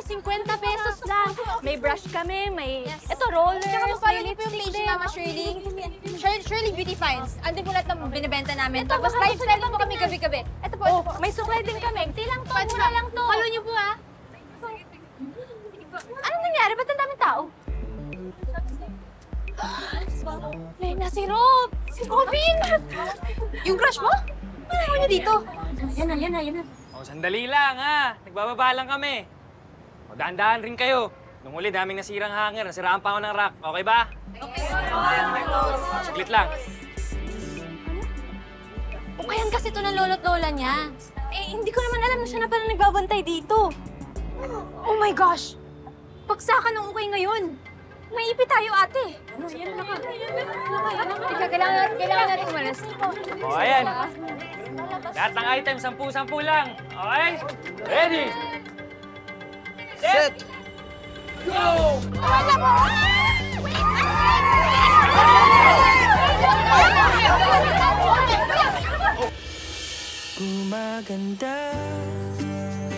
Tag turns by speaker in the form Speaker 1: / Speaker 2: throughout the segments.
Speaker 1: 50 pesos lang. May brush kami, may... Ito, rollers.
Speaker 2: Tsaka mag-follow niyo po yung page ni Mama Shirley. Shirley Beauty Finds. Andun po lahat ng binibenta namin. Tapos lifestyle po kami gabi-gabi. Ito po, ito po.
Speaker 1: May suklay din kami. Tilang to, mura lang to.
Speaker 2: Follow niyo po, ha?
Speaker 1: Anong nangyari? Ba't ang daming tao? Lena, si Rob! Si Robin!
Speaker 2: Yung crush mo? Ano niyo dito?
Speaker 1: Yan na.
Speaker 3: O, sandali lang, ha? Nagbababa lang kami. O, daan-daan rin kayo. Nung uli, daming nasirang hanger. Nasiraan pa ako ng rack. Okay ba? Okay. Saglit lang.
Speaker 1: Bukayan kasi ito ng lolo't lola niya. Eh, hindi ko naman alam na siya na pala nagbabantay dito.
Speaker 2: Oh my gosh! Pagsakan ng ukay ngayon. May ipi tayo, ate.
Speaker 1: Yan na ka.
Speaker 2: Teka, kailangan natin umalis.
Speaker 3: O, ayan. Lahat ng item, 10-10 lang. Okay? Ready? Set! Go!
Speaker 4: Gumaganda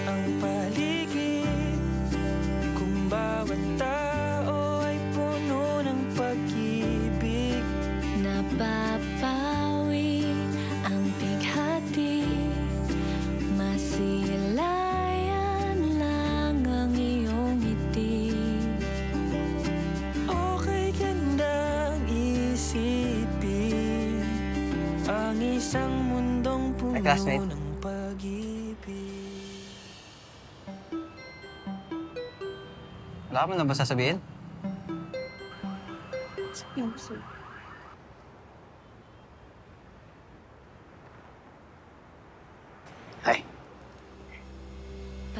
Speaker 4: ang paligid kung bawat tao ay puno ng pag-ibig.
Speaker 5: Napapawi ang bighati, masilayan lang ang iyong ngiti.
Speaker 4: Okay gandang isipin ang isang mundong puno ng pag-ibig.
Speaker 6: Wala ka mo na ba sasabihin?
Speaker 1: Sabihin mo sa'yo.
Speaker 6: Hi.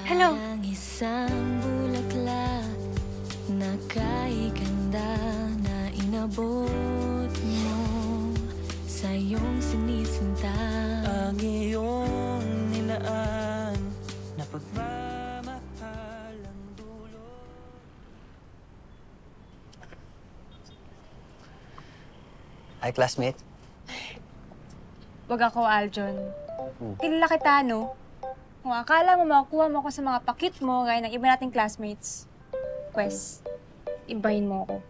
Speaker 1: Hello.
Speaker 5: Parang isang bulaklak na kay ganda na inabot mo sa iyong sinisinta.
Speaker 4: Ang iyong nilaan na pagmamahal ang dulo.
Speaker 6: Hi, classmate.
Speaker 2: Wag ako, Aljon. Kilala kita, no? Kung akala mo makukuha mo ako sa mga pakit mo, gaya ng iba nating classmates, pues, ibahin mo ako.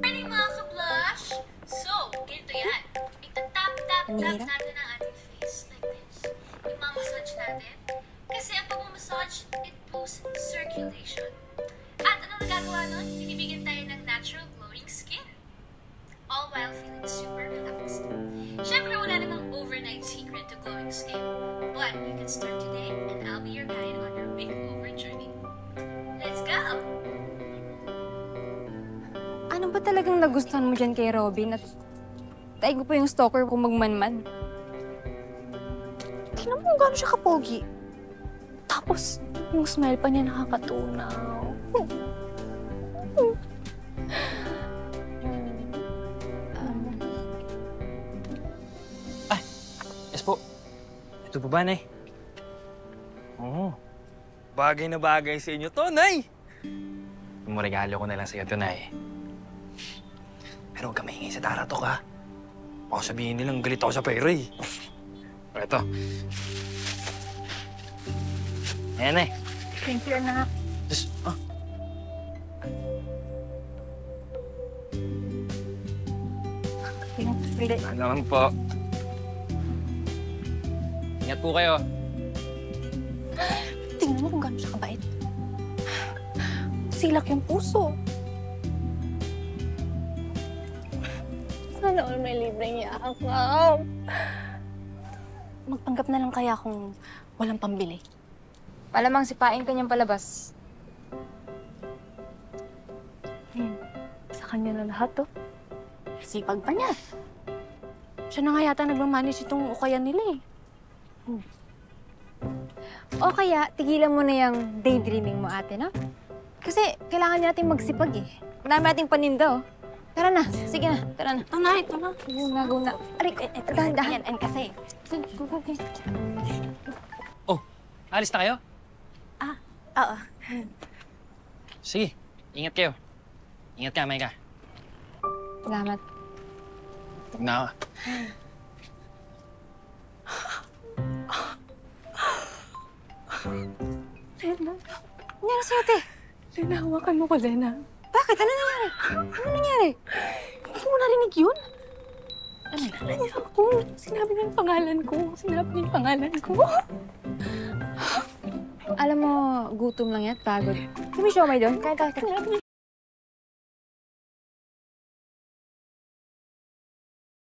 Speaker 7: Morning mga ka-blush! So, ganito yan. Ita-tap-tap-tap natin ang ating face like this. Imamassage natin. Kasi ang pag-massage, it boosts circulation. At anong nagagawa nun? Binibigyan tayo ng natural glowing skin. All while feeling super relaxed. Siyempre, wala namang overnight secret to glowing skin. But you can start today and I'll be your guide on your makeover journey. Let's go!
Speaker 2: Ano ba talagang nagustuhan mo dyan kay Robin at tayo ko pa yung stalker kung magmanman? Tingnan mo kung gano'n siya kapogi. Tapos, yung smile pa niya nakakatunaw.
Speaker 3: Yes po. Ito po ba, Nay? Oo. Bagay na bagay sa inyo to, Nay! Regalo ko na lang sa'yo ito, Nay. Pero huwag ka maingay sa daratok, ha? Baka sabihin nilang galit ako sa pera, eh. Ito. Ayan, Nay.
Speaker 2: Thank you, anak.
Speaker 3: Just, Ano naman po. Ingat po kayo.
Speaker 1: Tingnan mo kung gano'n siya kabait. Silak yung puso. Sana all may libreng yakap. Magpanggap na lang kaya kung walang pambili.
Speaker 2: Malamang sipain ka niyang palabas.
Speaker 1: Sa kanya na lahat, to. Sipag pa niya. Siya na nga yata nagmamanage itong ukayan nila, eh.
Speaker 2: O kaya, tigilan mo na yung daydreaming mo, ate, no? Kasi kailangan natin magsipag, eh. Marami nating paninda, oh. Tara na. Sige na. Tara na.
Speaker 1: Ito na, ito na.
Speaker 2: Go na. Aray, dahan-dahan.
Speaker 1: Yan, kasi.
Speaker 2: Go.
Speaker 3: Oh, alis na kayo?
Speaker 1: Oo.
Speaker 3: Sige, ingat kayo. Ingat ka, Maika.
Speaker 2: Salamat.
Speaker 3: Huwag na ako.
Speaker 1: Lena.
Speaker 2: Ano nangyari sa'yo, te?
Speaker 1: Lena, hawakan mo ko, Lena.
Speaker 2: Bakit? Ano nangyari? Ano nangyari?
Speaker 1: Hindi mo narinig yun? Alala niya ako. Sinabi niya yung pangalan ko. Sinabi niya yung pangalan ko.
Speaker 2: Alam mo, gutom lang yan at pagod. Kami siomay doon. Kaya tayo.
Speaker 1: Sinabi niya